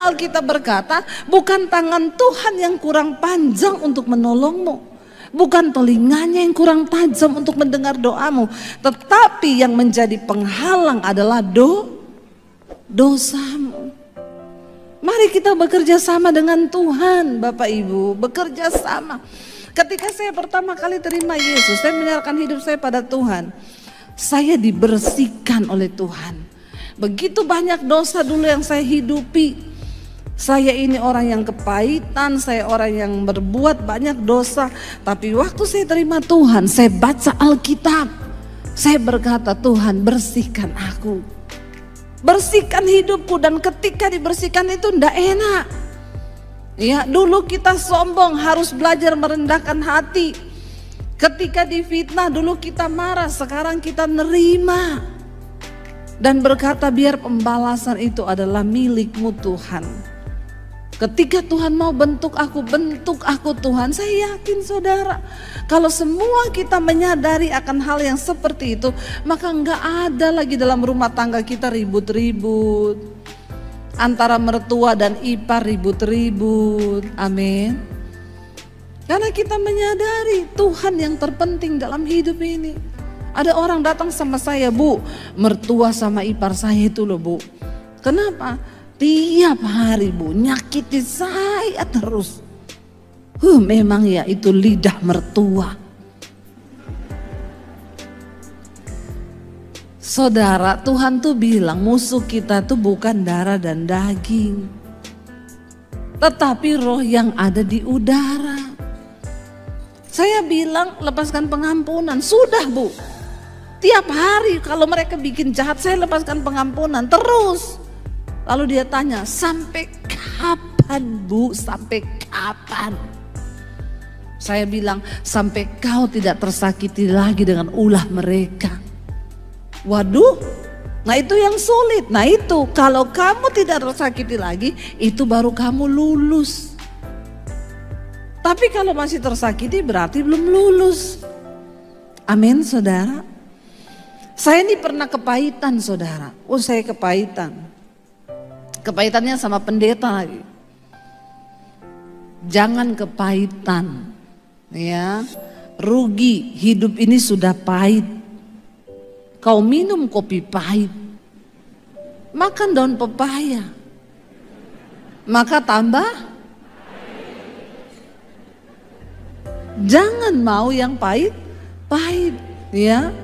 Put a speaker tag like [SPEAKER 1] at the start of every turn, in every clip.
[SPEAKER 1] Alkitab berkata, bukan tangan Tuhan yang kurang panjang untuk menolongmu, bukan telinganya yang kurang tajam untuk mendengar doamu, tetapi yang menjadi penghalang adalah dosamu. Mari kita bekerja sama dengan Tuhan, Bapak Ibu, bekerja sama. Ketika saya pertama kali terima Yesus, saya menyerahkan hidup saya pada Tuhan. Saya dibersihkan oleh Tuhan. Begitu banyak dosa dulu yang saya hidupi. Saya ini orang yang kepahitan, saya orang yang berbuat banyak dosa. Tapi waktu saya terima Tuhan, saya baca Alkitab. Saya berkata, Tuhan bersihkan aku. Bersihkan hidupku, dan ketika dibersihkan itu tidak enak. Ya, dulu kita sombong, harus belajar merendahkan hati. Ketika difitnah dulu kita marah, sekarang kita nerima. Dan berkata biar pembalasan itu adalah milikmu Tuhan. Ketika Tuhan mau bentuk aku Tuhan. Saya yakin saudara, kalau semua kita menyadari akan hal yang seperti itu, maka enggak ada lagi dalam rumah tangga kita ribut-ribut. Antara mertua dan ipar ribut-ribut. Amin. Karena kita menyadari Tuhan yang terpenting dalam hidup ini. Ada orang datang sama saya, Bu, mertua sama ipar saya itu loh, Bu. Kenapa? Tiap hari, Bu, nyakiti saya terus. Memang ya itu lidah mertua. Saudara, Tuhan tuh bilang musuh kita tuh bukan darah dan daging, tetapi roh yang ada di udara. Saya bilang lepaskan pengampunan. Sudah, Bu. Tiap hari kalau mereka bikin jahat, saya lepaskan pengampunan terus. Lalu dia tanya, sampai kapan, Bu? Sampai kapan? Saya bilang, sampai kau tidak tersakiti lagi dengan ulah mereka. Waduh, nah itu yang sulit. Nah itu, kalau kamu tidak tersakiti lagi, itu baru kamu lulus. Tapi kalau masih tersakiti berarti belum lulus. Amin, saudara. Saya ini pernah kepahitan, saudara. Saya kepahitan. Kepahitannya sama pendeta lagi. Jangan kepahitan, ya. Rugi, hidup ini sudah pahit. Kau minum kopi pahit, makan daun pepaya, maka tambah. Jangan mau yang pahit, ya.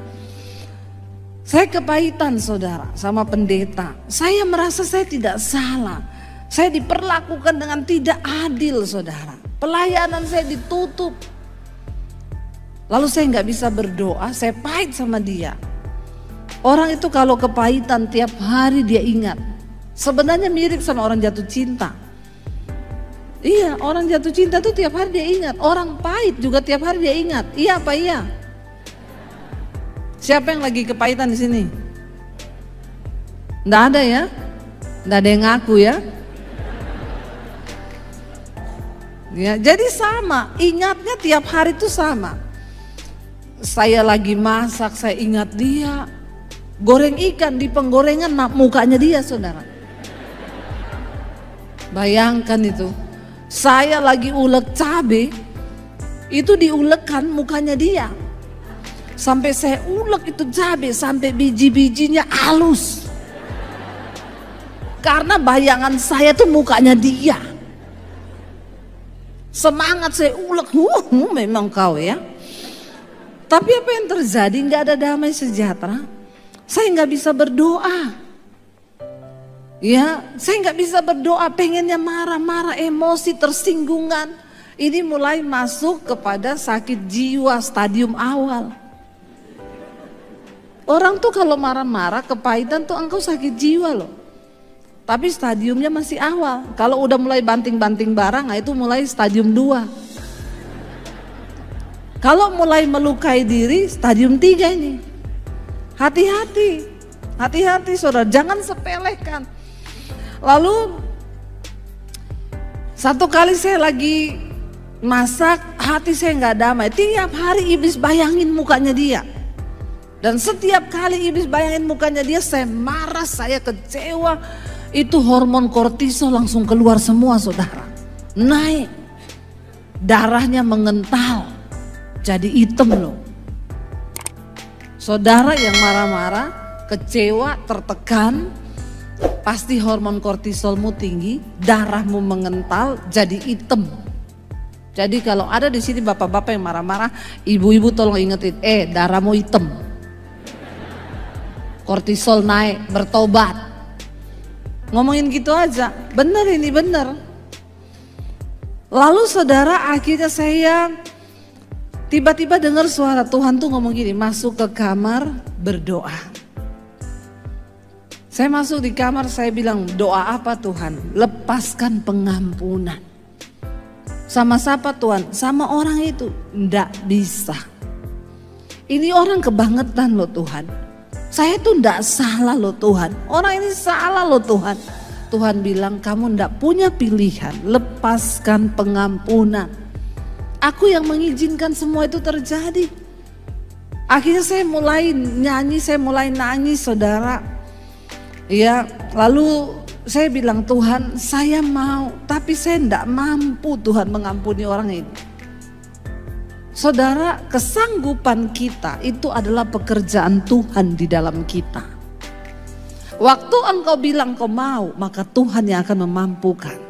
[SPEAKER 1] Saya kepahitan, saudara, sama pendeta. Saya merasa saya tidak salah. Saya diperlakukan dengan tidak adil, saudara. Pelayanan saya ditutup. Lalu saya nggak bisa berdoa, saya pahit sama dia. Orang itu kalau kepahitan tiap hari dia ingat. Sebenarnya mirip sama orang jatuh cinta. Iya, orang jatuh cinta tuh tiap hari dia ingat. Orang pahit juga tiap hari dia ingat. Iya apa iya? Siapa yang lagi kepahitan di sini? Nggak ada ya? Nggak ada yang ngaku ya? Ya, jadi sama, ingatnya tiap hari tuh sama. Saya lagi masak, saya ingat dia. Goreng ikan di penggorengan, mukanya dia, saudara. Bayangkan itu. Saya lagi ulek cabai, itu diulekan mukanya dia. Sampai saya ulek itu cabai, sampai biji-bijinya halus. Karena bayangan saya tuh mukanya dia. Semangat saya ulek, memang kau ya. Tapi apa yang terjadi? Nggak ada damai sejahtera. Saya nggak bisa berdoa, ya. Saya nggak bisa berdoa, pengennya marah-marah, emosi, tersinggungan. Ini mulai masuk kepada sakit jiwa stadium awal. Orang tuh kalau marah-marah, kepahitan tuh engkau sakit jiwa loh. Tapi stadiumnya masih awal. Kalau udah mulai banting-banting barang, nah itu mulai stadium 2. Kalau mulai melukai diri, stadium 3 ini. Hati-hati, hati-hati saudara, jangan sepelekan. Lalu satu kali saya lagi masak, hati saya nggak damai. Tiap hari iblis bayangin mukanya dia. Dan setiap kali iblis bayangin mukanya dia, saya marah, saya kecewa. itu hormon kortisol langsung keluar semua saudara. Naik, darahnya mengental, jadi hitam loh. Saudara yang marah-marah, kecewa, tertekan, pasti hormon kortisolmu tinggi, darahmu mengental, jadi hitam. Jadi kalau ada di sini bapak-bapak yang marah-marah, ibu-ibu tolong ingetin, darahmu hitam. Kortisol naik, bertobat. Ngomongin gitu aja, bener ini bener. Lalu saudara akhirnya saya tiba-tiba dengar suara Tuhan tuh ngomong gini, masuk ke kamar berdoa. Saya masuk di kamar, saya bilang, doa apa Tuhan? Lepaskan pengampunan. Sama siapa Tuhan? Sama orang itu. Nggak bisa. Ini orang kebangetan loh Tuhan. Saya tuh nggak salah loh Tuhan. Orang ini salah loh Tuhan. Tuhan bilang kamu nggak punya pilihan. Lepaskan pengampunan. Aku yang mengizinkan semua itu terjadi. Akhirnya saya mulai nyanyi, saya mulai nangis saudara. Ya, lalu saya bilang Tuhan saya mau, tapi saya tidak mampu Tuhan mengampuni orang ini. Saudara, kesanggupan kita itu adalah pekerjaan Tuhan di dalam kita. Waktu engkau bilang kau mau, maka Tuhan yang akan memampukan.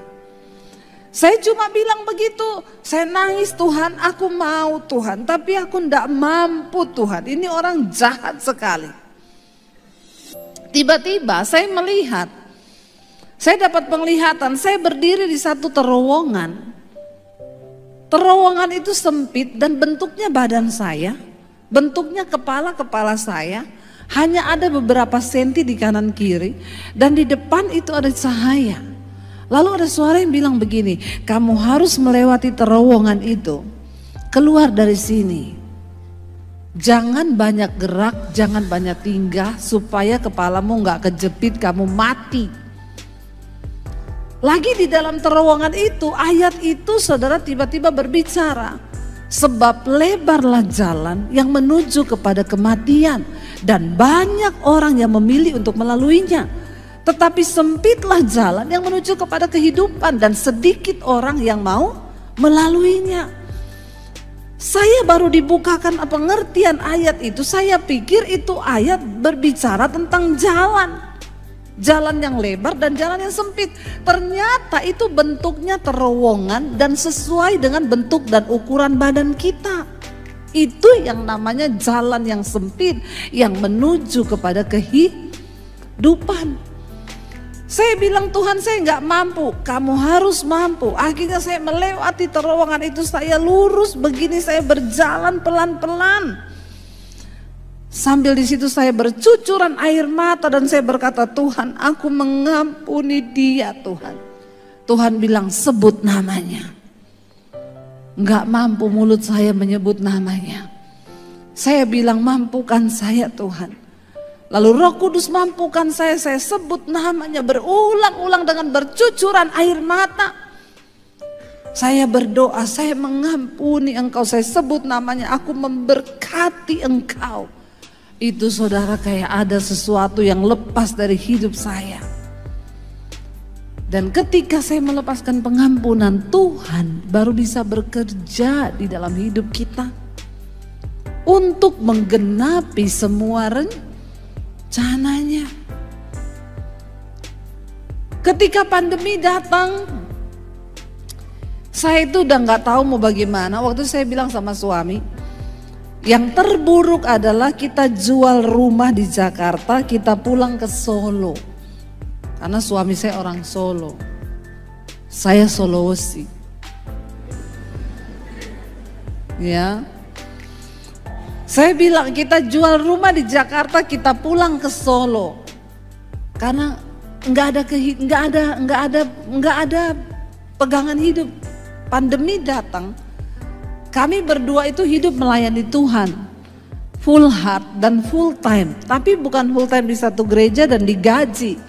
[SPEAKER 1] Saya cuma bilang begitu, saya nangis Tuhan, aku mau Tuhan, tapi aku tidak mampu Tuhan. Ini orang jahat sekali. Tiba-tiba saya melihat, saya dapat penglihatan, saya berdiri di satu terowongan. Terowongan itu sempit dan bentuknya badan saya, bentuknya kepala saya, hanya ada beberapa senti di kanan kiri dan di depan itu ada cahaya. Lalu ada suara yang bilang begini, kamu harus melewati terowongan itu, keluar dari sini. Jangan banyak gerak, jangan banyak tingkah supaya kepalamu gak kejepit, kamu mati. Lagi di dalam terowongan itu, ayat itu saudara tiba-tiba berbicara. Sebab lebarlah jalan yang menuju kepada kematian dan banyak orang yang memilih untuk melaluinya. Tetapi sempitlah jalan yang menuju kepada kehidupan dan sedikit orang yang mau melaluinya. Saya baru dibukakan pengertian ayat itu, saya pikir itu ayat berbicara tentang jalan. Jalan yang lebar dan jalan yang sempit. Ternyata itu bentuknya terowongan dan sesuai dengan bentuk dan ukuran badan kita. Itu yang namanya jalan yang sempit yang menuju kepada kehidupan. Saya bilang Tuhan saya nggak mampu, kamu harus mampu. Akhirnya saya melewati terowongan itu, saya lurus begini, saya berjalan pelan-pelan. Sambil di situ saya bercucuran air mata dan saya berkata, Tuhan aku mengampuni dia Tuhan. Tuhan bilang sebut namanya. Enggak mampu mulut saya menyebut namanya. Saya bilang mampukan saya Tuhan. Lalu Roh Kudus mampukan saya sebut namanya berulang-ulang dengan bercucuran air mata. Saya berdoa, saya mengampuni engkau, saya sebut namanya, aku memberkati engkau. Itu saudara kayak ada sesuatu yang lepas dari hidup saya. Dan ketika saya melepaskan pengampunan, Tuhan baru bisa bekerja di dalam hidup kita. Untuk menggenapi semua rencananya. Ketika pandemi datang, saya itu udah gak tahu mau bagaimana. Waktu saya bilang sama suami, yang terburuk adalah kita jual rumah di Jakarta, kita pulang ke Solo. Karena suami saya orang Solo. Saya Sulawesi. Ya. Saya bilang kita jual rumah di Jakarta, kita pulang ke Solo. Karena nggak ada pegangan hidup. Pandemi datang. Kami berdua itu hidup melayani Tuhan, full heart dan full time. Tapi bukan full time di satu gereja dan digaji.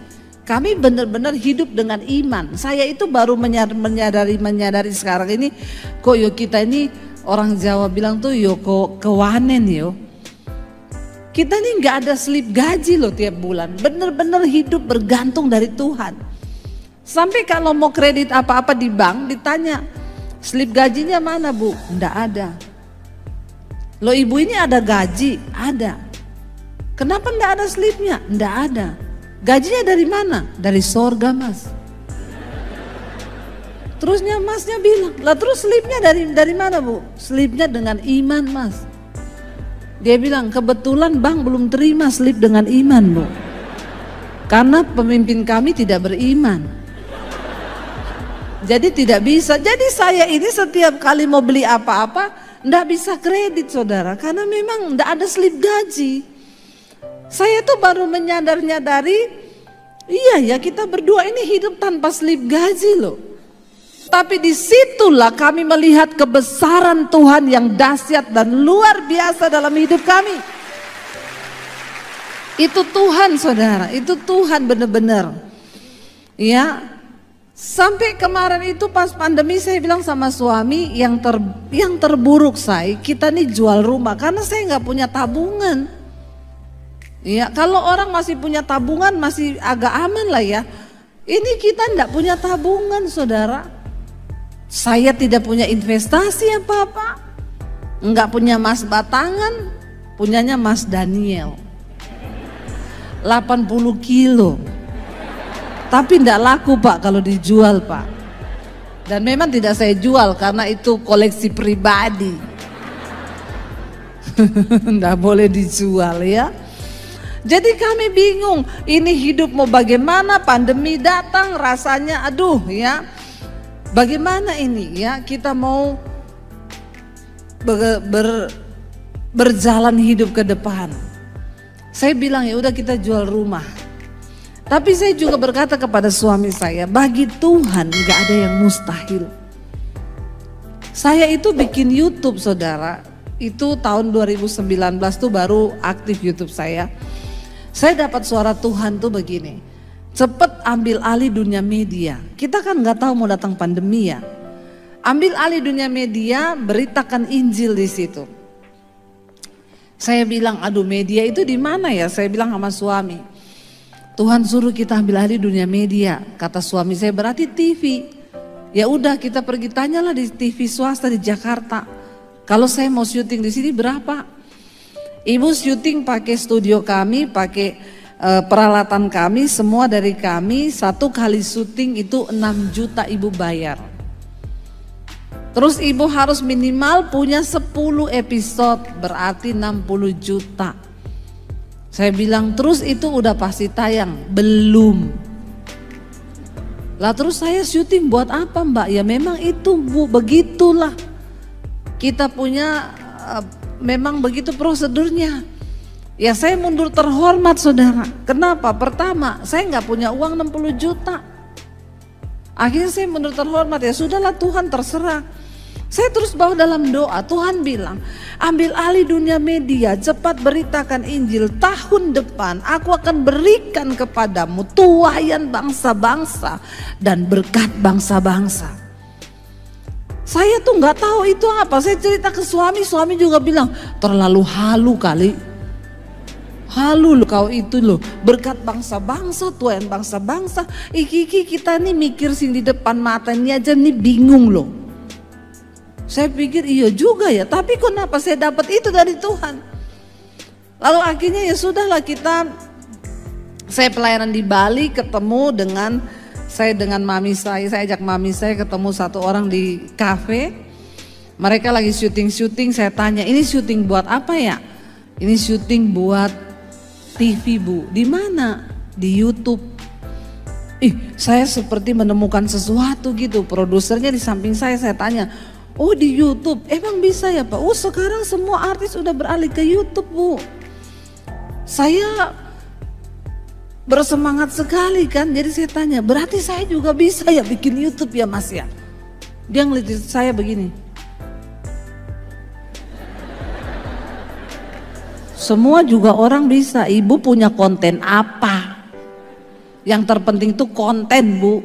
[SPEAKER 1] Kami benar-benar hidup dengan iman. Saya itu baru menyadari sekarang ini, kok yo kita ini orang Jawa bilang tuh yo kok kewanen yo. Kita ini nggak ada slip gaji loh tiap bulan. Benar-benar hidup bergantung dari Tuhan. Sampai kalau mau kredit apa-apa di bank ditanya, slip gajinya mana Bu? Enggak ada. Loh ibu ini ada gaji? Ada. Kenapa enggak ada slipnya? Enggak ada. Gajinya dari mana? Dari sorga Mas. Terusnya Masnya bilang, lah terus slipnya dari mana Bu? Slipnya dengan iman Mas. Dia bilang kebetulan bank belum terima slip dengan iman Bu. Karena pemimpin kami tidak beriman. Jadi tidak bisa. Jadi saya ini setiap kali mau beli apa-apa enggak bisa kredit saudara. Karena memang enggak ada slip gaji. Saya tuh baru menyadari, iya ya kita berdua ini hidup tanpa slip gaji loh. Tapi disitulah kami melihat kebesaran Tuhan yang dahsyat dan luar biasa dalam hidup kami. Itu Tuhan saudara, itu Tuhan benar-benar. Ya. Sampai kemarin itu pas pandemi saya bilang sama suami yang terburuk kita nih jual rumah karena saya nggak punya tabungan. Ya kalau orang masih punya tabungan masih agak aman lah ya. Ini kita nggak punya tabungan saudara. Saya tidak punya investasi apa-apa, nggak punya emas batangan, punyanya Mas Daniel. 80 kilo. Tapi tidak laku Pak kalau dijual Pak. Dan memang tidak saya jual karena itu koleksi pribadi. Tidak boleh dijual ya. Jadi kami bingung, ini hidup mau bagaimana, pandemi datang rasanya aduh ya. Bagaimana ini ya kita mau berjalan hidup ke depan. Saya bilang ya udah kita jual rumah. Tapi saya juga berkata kepada suami saya, bagi Tuhan gak ada yang mustahil. Saya itu bikin YouTube saudara, itu tahun 2019 tuh baru aktif YouTube saya. Saya dapat suara Tuhan tuh begini, cepet ambil alih dunia media. Kita kan gak tahu mau datang pandemi ya. Ambil alih dunia media, beritakan Injil di situ. Saya bilang, aduh media itu di mana ya? Saya bilang sama suami. Tuhan suruh kita ambil alih dunia media. Kata suami saya berarti TV. Ya udah kita pergi tanyalah di TV swasta di Jakarta. Kalau saya mau syuting di sini berapa? Ibu syuting pakai studio kami, pakai peralatan kami, semua dari kami. Satu kali syuting itu 6 juta ibu bayar. Terus ibu harus minimal punya 10 episode, berarti 60 juta. Saya bilang terus itu udah pasti tayang, belum. Lah terus saya syuting buat apa Mbak? Ya memang itu Bu, begitulah. Kita punya memang begitu prosedurnya. Ya saya mundur terhormat saudara. Kenapa? Pertama saya nggak punya uang 60 juta. Akhirnya saya mundur terhormat, ya sudahlah Tuhan terserah. Saya terus bawa dalam doa, Tuhan bilang, ambil alih dunia media, cepat beritakan Injil. Tahun depan aku akan berikan kepadamu tuaian bangsa-bangsa dan berkat bangsa-bangsa. Saya tuh nggak tahu itu apa. Saya cerita ke suami, suami juga bilang terlalu halu kali. Halu loh kau itu loh, berkat bangsa-bangsa, tuaian bangsa-bangsa. Iki kita nih mikir sing di depan mata ini aja nih bingung loh. Saya pikir iya juga ya, tapi kenapa saya dapat itu dari Tuhan? Lalu akhirnya ya sudahlah saya pelayanan di Bali ketemu dengan mami saya ajak mami saya ketemu satu orang di kafe. Mereka lagi syuting, saya tanya ini syuting buat apa ya? Ini syuting buat TV Bu, di mana? Di YouTube. Saya seperti menemukan sesuatu gitu, produsernya di samping saya tanya, oh di YouTube, emang bisa ya Pak? Oh sekarang semua artis udah beralih ke YouTube Bu. Saya bersemangat sekali kan, jadi saya tanya, berarti saya juga bisa ya bikin YouTube ya Mas ya? Dia ngeliat saya begini. Semua juga orang bisa, ibu punya konten apa? Yang terpenting itu konten Bu.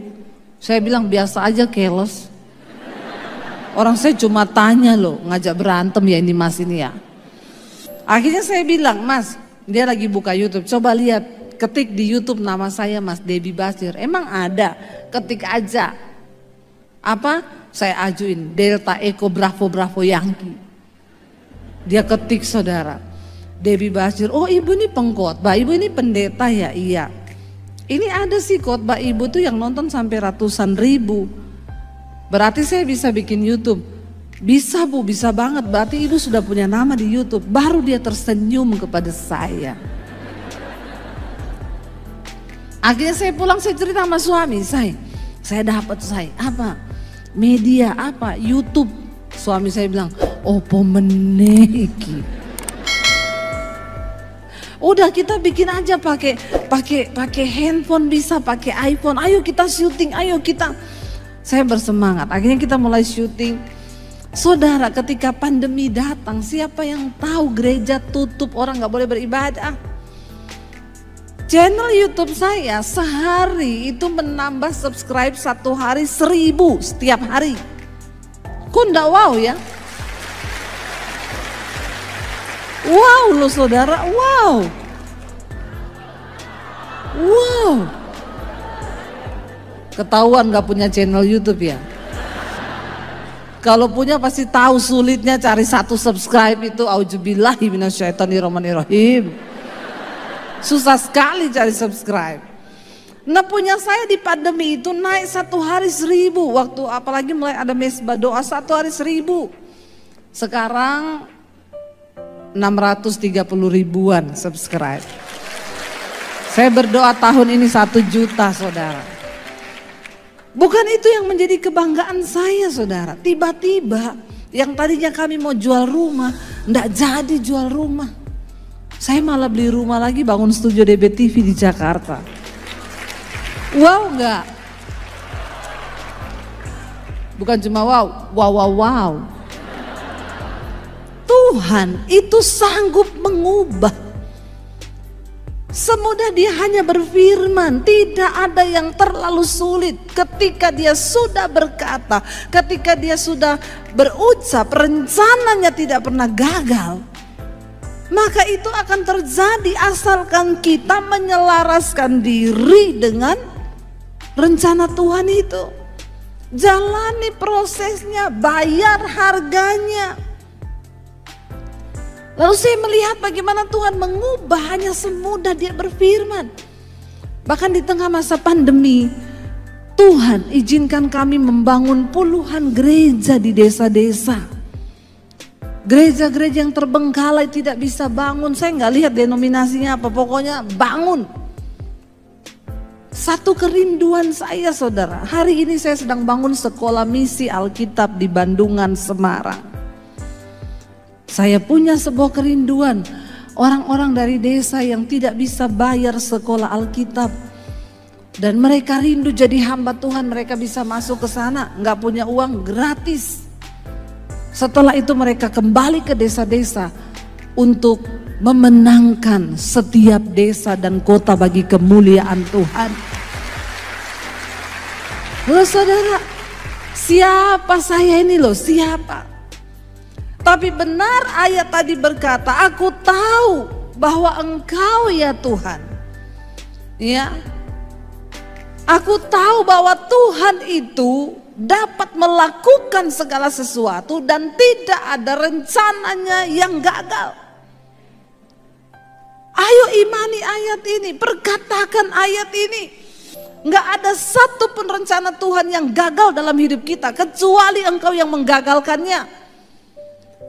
[SPEAKER 1] Saya bilang biasa aja keles. Orang saya cuma tanya loh, ngajak berantem ya ini Mas ini ya. Akhirnya saya bilang, Mas, dia lagi buka YouTube, coba lihat ketik di YouTube nama saya Mas Debbie Basir. Emang ada, ketik aja. Apa? Saya ajuin Delta Echo Bravo Bravo Yankee. Dia ketik saudara, Debbie Basir. Oh ibu ini pengkhotbah, ibu ini pendeta ya? Iya. Ini ada sih khotbah ibu tuh yang nonton sampai ratusan ribu. Berarti saya bisa bikin YouTube. Bisa Bu, bisa banget. Berarti ibu sudah punya nama di YouTube. Baru dia tersenyum kepada saya. Akhirnya saya pulang, saya cerita sama suami saya dapat apa? Media apa? YouTube. Suami saya bilang, opo meneki. Udah kita bikin aja pakai handphone, bisa pakai iPhone. Ayo kita syuting, ayo kita. Saya bersemangat. Akhirnya kita mulai syuting. Saudara, ketika pandemi datang, siapa yang tahu gereja tutup, orang gak boleh beribadah. Channel YouTube saya sehari itu menambah subscribe 1 hari 1000 setiap hari. Kok enggak wow ya? Wow loh saudara, wow. Wow. Ketahuan gak punya channel YouTube ya? Kalau punya pasti tahu sulitnya cari 1 subscribe itu. Auzubillahi minasyaitonirrahmanirrahim. Susah sekali cari subscribe. Nah punya saya di pandemi itu naik 1 hari 1000. Waktu apalagi mulai ada mesbah doa 1 hari 1000. Sekarang 630 ribuan subscribe. Saya berdoa tahun ini 1 juta saudara. Bukan itu yang menjadi kebanggaan saya saudara. Tiba-tiba yang tadinya kami mau jual rumah, enggak jadi jual rumah. Saya malah beli rumah lagi, bangun studio DBTV di Jakarta. Wow enggak? Bukan cuma wow. Tuhan itu sanggup mengubah. Semudah dia hanya berfirman, tidak ada yang terlalu sulit. Ketika dia sudah berkata, ketika dia sudah berucap, rencananya tidak pernah gagal. Maka itu akan terjadi asalkan kita menyelaraskan diri dengan rencana Tuhan itu. Jalani prosesnya, bayar harganya. Lalu saya melihat bagaimana Tuhan mengubah hanya semudah dia berfirman. Bahkan di tengah masa pandemi, Tuhan izinkan kami membangun puluhan gereja di desa-desa. Gereja-gereja yang terbengkalai tidak bisa bangun, saya nggak lihat denominasinya apa, pokoknya bangun. Satu kerinduan saya saudara, hari ini saya sedang bangun sekolah misi Alkitab di Bandungan, Semarang. Saya punya sebuah kerinduan, orang-orang dari desa yang tidak bisa bayar sekolah Alkitab. Dan mereka rindu jadi hamba Tuhan, mereka bisa masuk ke sana, nggak punya uang, gratis. Setelah itu mereka kembali ke desa-desa untuk memenangkan setiap desa dan kota bagi kemuliaan Tuhan. Loh saudara, siapa saya ini loh, siapa? Tapi benar ayat tadi berkata, aku tahu bahwa Engkau ya Tuhan. Ya, aku tahu bahwa Tuhan itu dapat melakukan segala sesuatu dan tidak ada rencananya yang gagal. Ayo imani ayat ini, perkatakan ayat ini. Nggak ada satupun rencana Tuhan yang gagal dalam hidup kita kecuali Engkau yang menggagalkannya.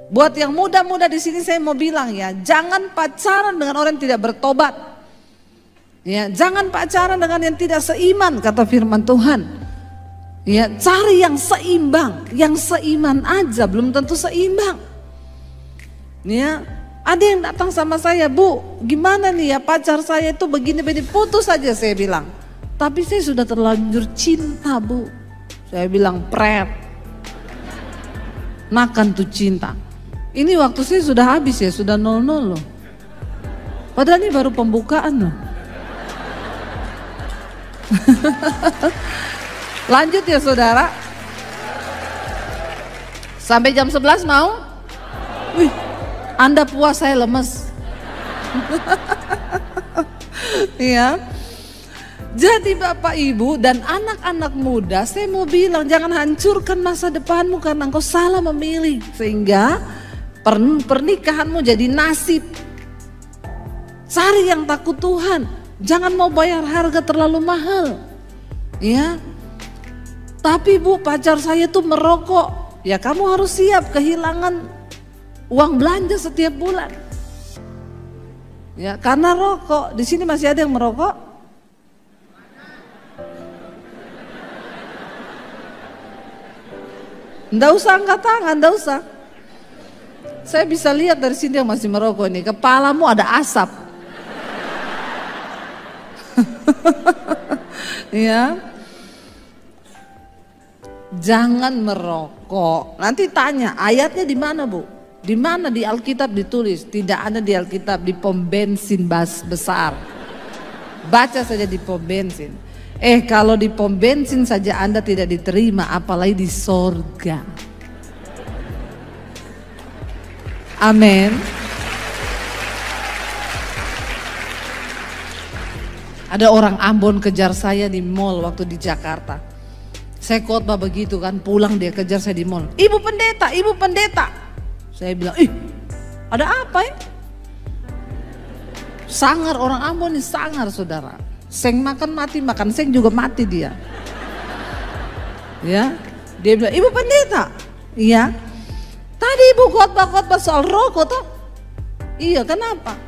[SPEAKER 1] Buat yang muda-muda di sini saya mau bilang ya, jangan pacaran dengan orang yang tidak bertobat. Ya, jangan pacaran dengan yang tidak seiman kata firman Tuhan. Ya, cari yang seimbang, yang seiman aja belum tentu seimbang. Ya, ada yang datang sama saya, Bu, gimana nih ya pacar saya itu begini-begini, putus saja saya bilang. Tapi saya sudah terlanjur cinta, Bu. Saya bilang pret. Makan tuh cinta. Ini waktu saya sudah habis ya, sudah 00 loh. Padahal ini baru pembukaan loh. Lanjut ya saudara. Sampai jam 11 mau? Wih, Anda puas, saya lemes. Ya. Jadi Bapak Ibu dan anak-anak muda, saya mau bilang jangan hancurkan masa depanmu karena engkau salah memilih. Sehingga pernikahanmu jadi nasib. Cari yang takut Tuhan. Jangan mau bayar harga terlalu mahal. Ya. Tapi Bu, pacar saya tuh merokok. Ya kamu harus siap kehilangan uang belanja setiap bulan. Ya, karena rokok. Di sini masih ada yang merokok? Nggak usah angkat tangan, nggak usah. Saya bisa lihat dari sini yang masih merokok ini. Kepalamu ada asap. Ya. Jangan merokok. Nanti tanya, ayatnya di mana Bu? Di mana di Alkitab ditulis? Tidak ada di Alkitab, di pom bensin besar. Baca saja di pom bensin. Kalau di pom bensin saja Anda tidak diterima, apalagi di sorga. Amin. Ada orang Ambon kejar saya di mall waktu di Jakarta. Saya khotbah begitu kan, pulang dia kejar saya di mall. Ibu pendeta, ibu pendeta. Saya bilang, ada apa ya? Sangar, orang Ambon ini sangar saudara. Seng makan mati, makan seng juga mati dia. Ya, dia bilang, ibu pendeta. Iya. Tadi ibu khotbah soal rokok tuh. Iya, kenapa?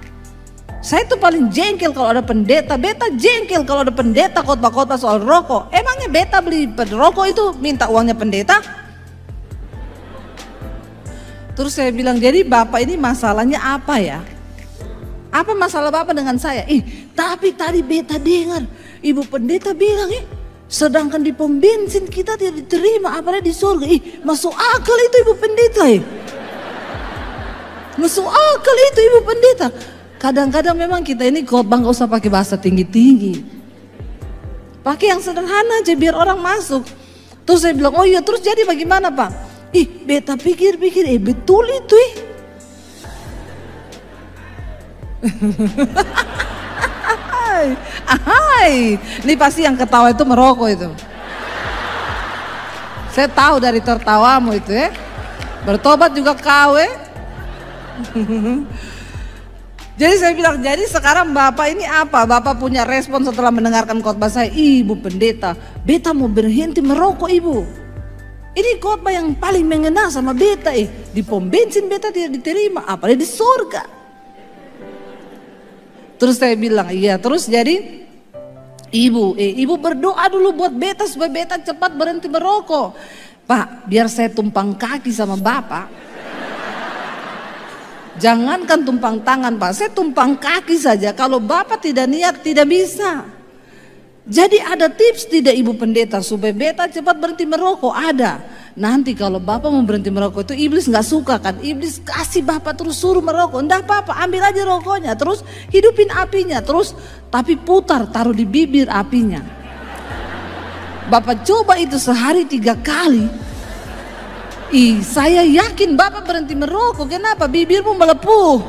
[SPEAKER 1] Saya tuh paling jengkel kalau ada pendeta. Beta jengkel kalau ada pendeta khotbah soal rokok. Emangnya beta beli rokok itu minta uangnya pendeta? Terus saya bilang, jadi Bapak ini masalahnya apa ya? Apa masalah Bapak dengan saya? Tapi tadi beta dengar ibu pendeta bilang sedangkan di pom bensin kita tidak diterima, apalagi di surga. Masuk akal itu ibu pendeta. Masuk akal itu ibu pendeta. Kadang-kadang memang kita ini khotbah gak usah pakai bahasa tinggi-tinggi. Pakai yang sederhana aja biar orang masuk. Terus saya bilang, oh iya terus jadi bagaimana Pak? Beta pikir-pikir, betul itu Ini pasti yang ketawa itu merokok itu. Saya tahu dari tertawamu itu ya. Bertobat juga kau Jadi saya bilang, jadi sekarang Bapak ini apa? Bapak punya respon setelah mendengarkan khotbah saya. Ibu pendeta, beta mau berhenti merokok ibu. Ini khotbah yang paling mengena sama beta Di pom bensin beta tidak diterima, apalagi di surga. Terus saya bilang, iya terus jadi ibu berdoa dulu buat beta supaya beta cepat berhenti merokok. Pak, biar saya tumpang kaki sama Bapak. Jangankan tumpang tangan Pak, saya tumpang kaki saja. Kalau Bapak tidak niat tidak bisa. Jadi ada tips tidak ibu pendeta supaya beta cepat berhenti merokok? Ada. Nanti kalau Bapak mau berhenti merokok itu iblis gak suka kan. Iblis kasih Bapak terus suruh merokok. Enggak apa-apa, ambil aja rokoknya. Terus hidupin apinya. Terus tapi putar, taruh di bibir apinya. Bapak coba itu sehari 3 kali. Saya yakin Bapak berhenti merokok. Kenapa? Bibirmu melepuh.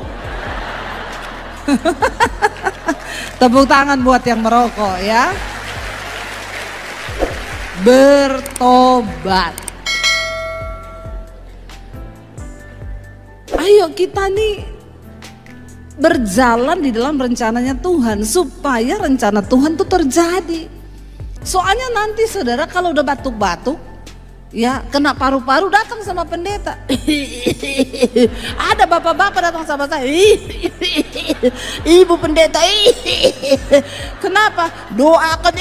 [SPEAKER 1] Tepuk tangan buat yang merokok ya. Bertobat. Ayo kita nih berjalan di dalam rencananya Tuhan supaya rencana Tuhan tuh terjadi. Soalnya nanti saudara kalau udah batuk-batuk ya kena paru-paru datang sama pendeta. Ada bapak-bapak datang sama saya. Ibu pendeta. Kenapa? Doakan.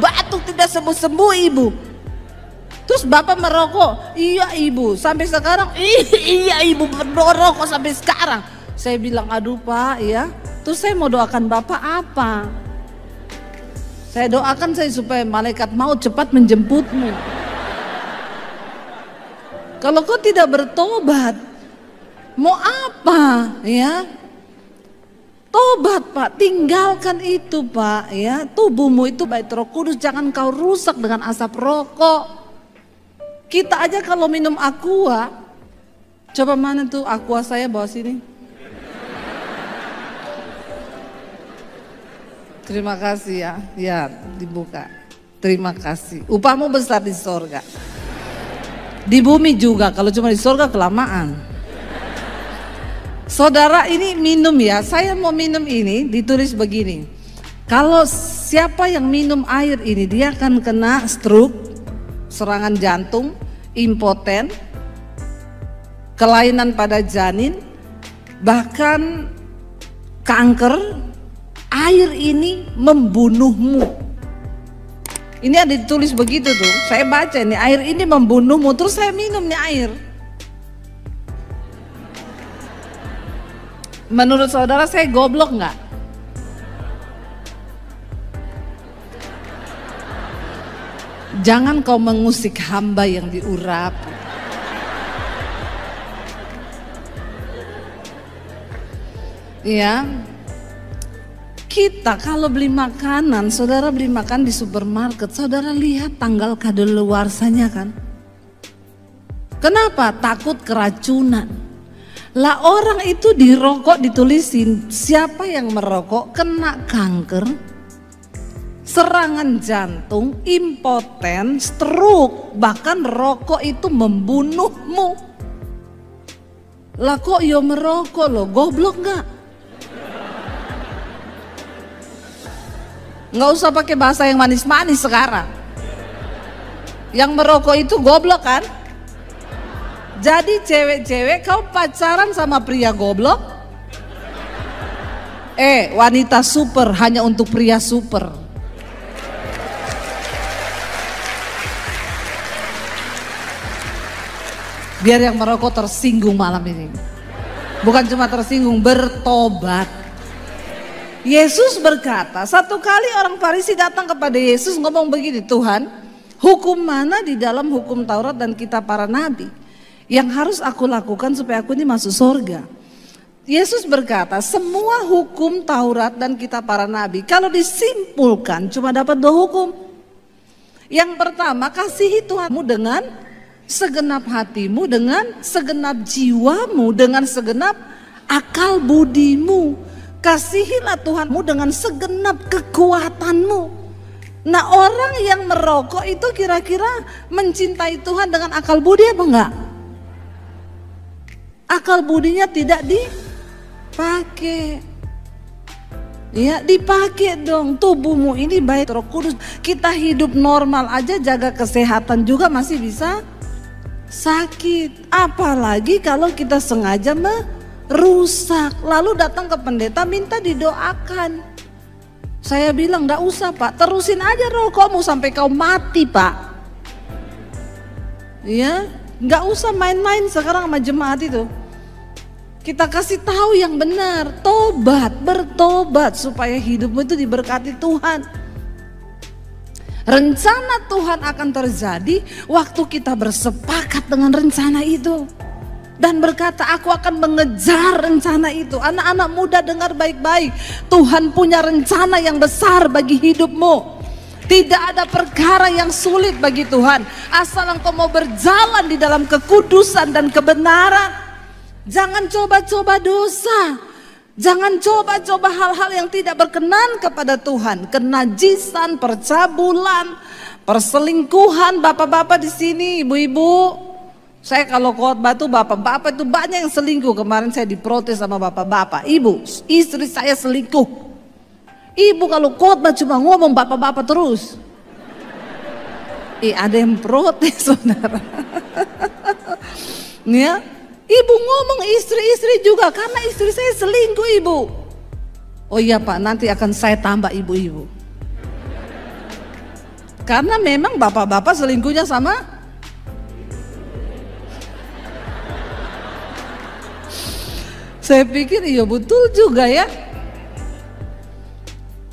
[SPEAKER 1] Batuk tidak sembuh-sembuh ibu. Terus Bapak merokok, iya ibu, sampai sekarang, iya ibu merokok sampai sekarang. Saya bilang, aduh Pak ya, terus saya mau doakan Bapak apa? Saya doakan saya supaya malaikat maut cepat menjemputmu. Kalau kau tidak bertobat, mau apa ya? Tobat Pak, tinggalkan itu Pak ya. Tubuhmu itu bait Roh Kudus, jangan kau rusak dengan asap rokok. Kita aja kalau minum aqua, coba mana tuh aqua saya bawa sini. Terima kasih ya. Ya, dibuka. Terima kasih. Upahmu besar di sorga. Di bumi juga, kalau cuma di sorga kelamaan. Saudara, ini minum ya. Saya mau minum ini, ditulis begini. Kalau siapa yang minum air ini, dia akan kena stroke, serangan jantung, impoten, kelainan pada janin, bahkan kanker. Air ini membunuhmu. Ini ada ditulis begitu tuh. Saya baca nih, air ini membunuhmu. Terus saya minum nih air. Menurut saudara saya goblok nggak? Jangan kau mengusik hamba yang diurap. Ya. Kita kalau beli makanan, saudara beli makan di supermarket, saudara lihat tanggal kadaluarsanya kan? Kenapa? Takut keracunan. Lah orang itu di rokok ditulisin, siapa yang merokok kena kanker, serangan jantung, impoten, stroke, bahkan rokok itu membunuhmu. Lah kok yo merokok lo, goblok gak? Nggak usah pakai bahasa yang manis-manis sekarang. Yang merokok itu goblok kan? Jadi cewek-cewek kau pacaran sama pria goblok? Wanita super hanya untuk pria super. Biar yang merokok tersinggung malam ini. Bukan cuma tersinggung, bertobat. Yesus berkata, satu kali orang Farisi datang kepada Yesus ngomong begini, Tuhan, hukum mana di dalam hukum Taurat dan kitab para nabi yang harus aku lakukan supaya aku ini masuk surga? Yesus berkata, semua hukum Taurat dan kitab para nabi kalau disimpulkan cuma dapat 2 hukum. Yang pertama, kasihi Tuhanmu dengan segenap hatimu, dengan segenap jiwamu, dengan segenap akal budimu. Kasihilah Tuhanmu dengan segenap kekuatanmu. Nah, orang yang merokok itu kira-kira mencintai Tuhan dengan akal budi apa enggak? Akal budinya tidak dipakai. Ya, dipakai dong. Tubuhmu ini baik Roh Kudus. Kita hidup normal aja, jaga kesehatan juga masih bisa sakit. Apalagi kalau kita sengaja rusak, lalu datang ke pendeta minta didoakan. Saya bilang enggak usah Pak, terusin aja rokokmu sampai kau mati Pak. Ya, enggak usah main-main sekarang sama jemaat itu. Kita kasih tahu yang benar, tobat, bertobat supaya hidupmu itu diberkati Tuhan. Rencana Tuhan akan terjadi waktu kita bersepakat dengan rencana itu. Dan berkata, aku akan mengejar rencana itu. Anak-anak muda dengar baik-baik. Tuhan punya rencana yang besar bagi hidupmu. Tidak ada perkara yang sulit bagi Tuhan. Asal engkau mau berjalan di dalam kekudusan dan kebenaran. Jangan coba-coba dosa. Jangan coba-coba hal-hal yang tidak berkenan kepada Tuhan. Kenajisan, percabulan, perselingkuhan. Bapak-bapak di sini, ibu-ibu. Saya kalau khotbah tuh bapak-bapak itu banyak yang selingkuh. Kemarin saya diprotes sama bapak-bapak. Ibu, istri saya selingkuh. Ibu kalau khotbah cuma ngomong bapak-bapak terus. Ada yang protes saudara. Ya, ibu ngomong istri-istri juga karena istri saya selingkuh ibu. Oh iya Pak, nanti akan saya tambah ibu-ibu. Karena memang bapak-bapak selingkuhnya sama. Saya pikir iya betul juga ya.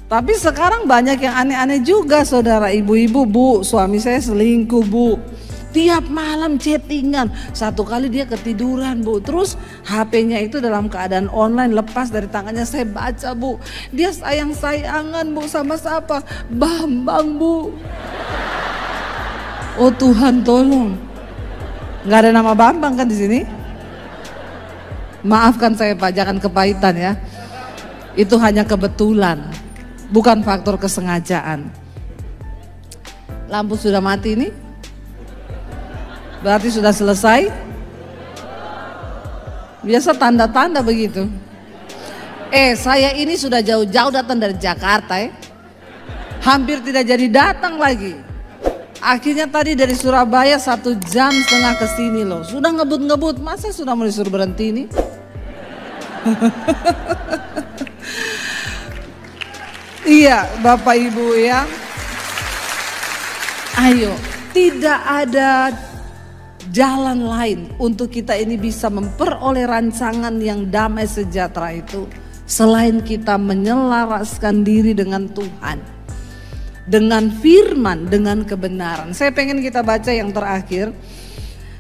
[SPEAKER 1] Tapi sekarang banyak yang aneh-aneh juga saudara. Ibu-ibu, Bu, suami saya selingkuh Bu. Tiap malam chattingan. Satu kali dia ketiduran Bu. Terus HP-nya itu dalam keadaan online, lepas dari tangannya. Saya baca Bu, dia sayang-sayangan Bu sama siapa? Bambang Bu. Oh Tuhan tolong. Gak ada nama Bambang kan di sini? Maafkan saya Pak, jangan kepahitan ya. Itu hanya kebetulan. bukan faktor kesengajaan. Lampu sudah mati ini? Berarti sudah selesai? Biasa tanda-tanda begitu. Saya ini sudah jauh-jauh datang dari Jakarta ya. Hampir tidak jadi datang lagi. Akhirnya tadi dari Surabaya 1,5 jam ke sini loh. Sudah ngebut-ngebut, masa sudah mau disuruh berhenti ini? Iya Bapak Ibu ya. Ayo, tidak ada jalan lain untuk kita ini bisa memperoleh rancangan yang damai sejahtera itu selain kita menyelaraskan diri dengan Tuhan, dengan firman, dengan kebenaran. Saya pengen kita baca yang terakhir.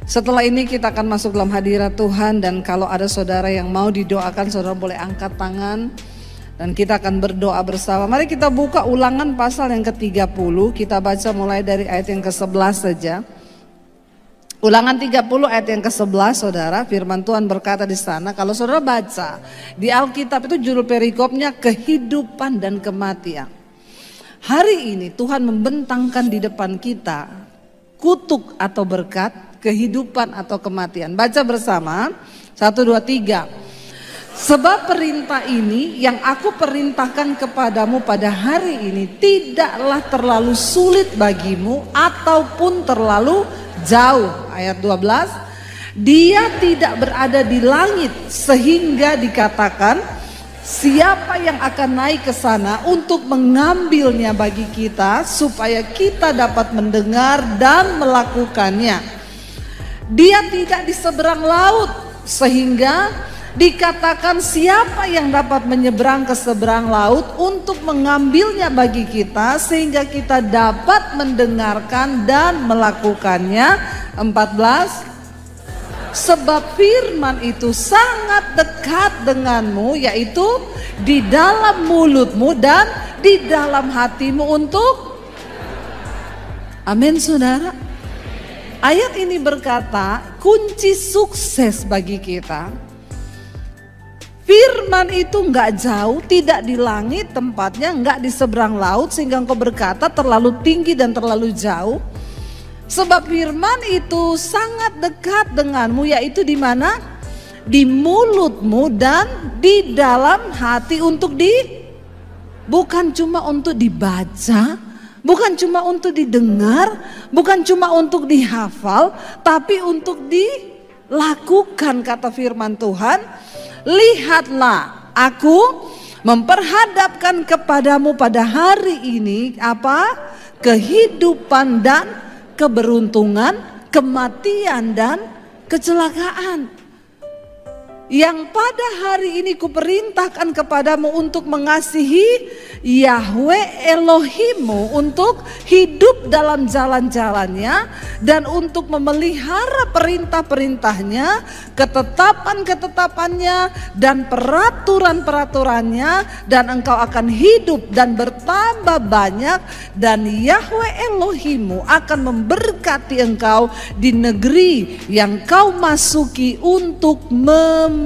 [SPEAKER 1] Setelah ini kita akan masuk dalam hadirat Tuhan, dan kalau ada saudara yang mau didoakan, saudara boleh angkat tangan dan kita akan berdoa bersama. Mari kita buka Ulangan pasal yang ke-30, kita baca mulai dari ayat yang ke-11 saja. Ulangan 30 ayat yang ke-11, saudara, firman Tuhan berkata di sana, kalau saudara baca di Alkitab itu judul perikopnya kehidupan dan kematian. Hari ini Tuhan membentangkan di depan kita kutuk atau berkat, kehidupan atau kematian. Baca bersama, 1, 2, 3. Sebab perintah ini yang aku perintahkan kepadamu pada hari ini tidaklah terlalu sulit bagimu ataupun terlalu jauh. Ayat 12, dia tidak berada di langit sehingga dikatakan siapa yang akan naik ke sana untuk mengambilnya bagi kita supaya kita dapat mendengar dan melakukannya. Dia tidak di seberang laut sehingga dikatakan siapa yang dapat menyeberang ke seberang laut untuk mengambilnya bagi kita sehingga kita dapat mendengarkan dan melakukannya. 14, sebab firman itu sangat dekat denganmu, yaitu di dalam mulutmu dan di dalam hatimu untuk amin saudara. Ayat ini berkata kunci sukses bagi kita. Firman itu enggak jauh, tidak di langit tempatnya, enggak di seberang laut sehingga engkau berkata terlalu tinggi dan terlalu jauh. Sebab firman itu sangat dekat denganmu, yaitu di mana? Di mulutmu dan di dalam hati untuk bukan cuma untuk dibaca, bukan cuma untuk didengar, bukan cuma untuk dihafal, tapi untuk dilakukan, kata firman Tuhan. Lihatlah, aku memperhadapkan kepadamu pada hari ini apa? Kehidupan dan keberuntungan, kematian dan kecelakaan. Yang pada hari ini kuperintahkan kepadamu untuk mengasihi Yahweh Elohimmu, untuk hidup dalam jalan-jalannya dan untuk memelihara perintah-perintahnya, ketetapan-ketetapannya dan peraturan-peraturannya, dan engkau akan hidup dan bertambah banyak, dan Yahweh Elohimmu akan memberkati engkau di negeri yang kau masuki untuk memilikinya.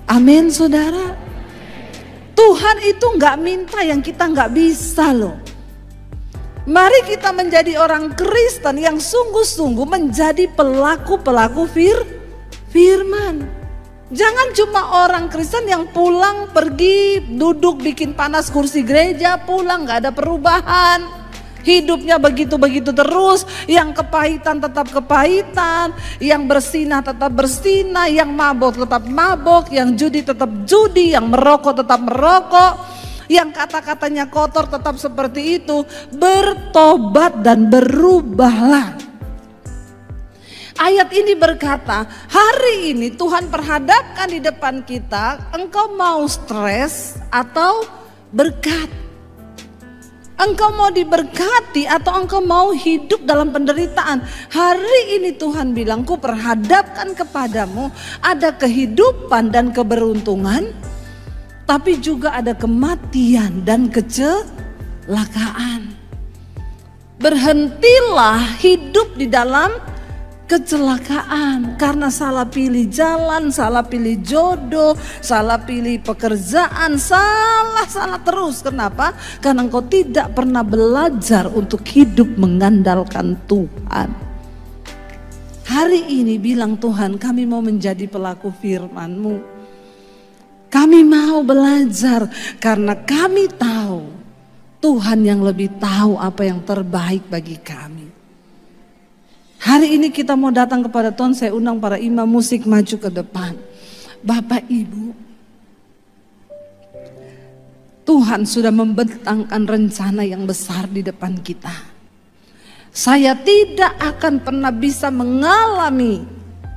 [SPEAKER 1] Amin saudara. Tuhan itu gak minta yang kita gak bisa loh. Mari kita menjadi orang Kristen yang sungguh-sungguh menjadi pelaku-pelaku firman. Jangan cuma orang Kristen yang pulang pergi duduk bikin panas kursi gereja, pulang gak ada perubahan. Hidupnya begitu-begitu terus, yang kepahitan tetap kepahitan, yang bersinah tetap bersinah, yang mabok tetap mabok, yang judi tetap judi, yang merokok tetap merokok, yang kata-katanya kotor tetap seperti itu. Bertobat dan berubahlah. Ayat ini berkata, hari ini Tuhan perhadapkan di depan kita, engkau mau stres atau berkat? Engkau mau diberkati atau engkau mau hidup dalam penderitaan? Hari ini Tuhan bilang, ku perhadapkan kepadamu ada kehidupan dan keberuntungan, tapi juga ada kematian dan kecelakaan. Berhentilah hidup di dalam kecelakaan karena salah pilih jalan, salah pilih jodoh, salah pilih pekerjaan, salah terus. Kenapa? Karena engkau tidak pernah belajar untuk hidup mengandalkan Tuhan. Hari ini bilang, Tuhan, kami mau menjadi pelaku firman-Mu. Kami mau belajar karena kami tahu Tuhan yang lebih tahu apa yang terbaik bagi kami. Hari ini kita mau datang kepada Tuhan, saya undang para imam musik maju ke depan. Bapak Ibu, Tuhan sudah membentangkan rencana yang besar di depan kita. Saya tidak akan pernah bisa mengalami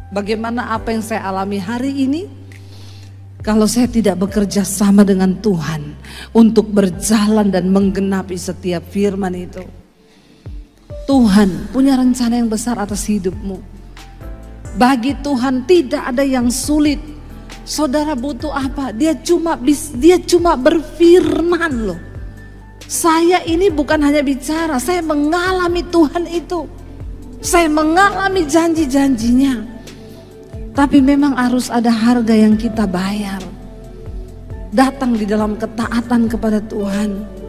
[SPEAKER 1] bagaimana apa yang saya alami hari ini kalau saya tidak bekerja sama dengan Tuhan untuk berjalan dan menggenapi setiap firman itu. Tuhan punya rencana yang besar atas hidupmu. Bagi Tuhan tidak ada yang sulit. Saudara butuh apa? Dia cuma berfirman loh. Saya ini bukan hanya bicara, saya mengalami Tuhan itu. Saya mengalami janji-janjinya. Tapi memang harus ada harga yang kita bayar. Datang di dalam ketaatan kepada Tuhan.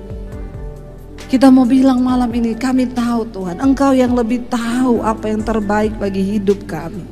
[SPEAKER 1] Kita mau bilang malam ini, kami tahu Tuhan, Engkau yang lebih tahu apa yang terbaik bagi hidup kami.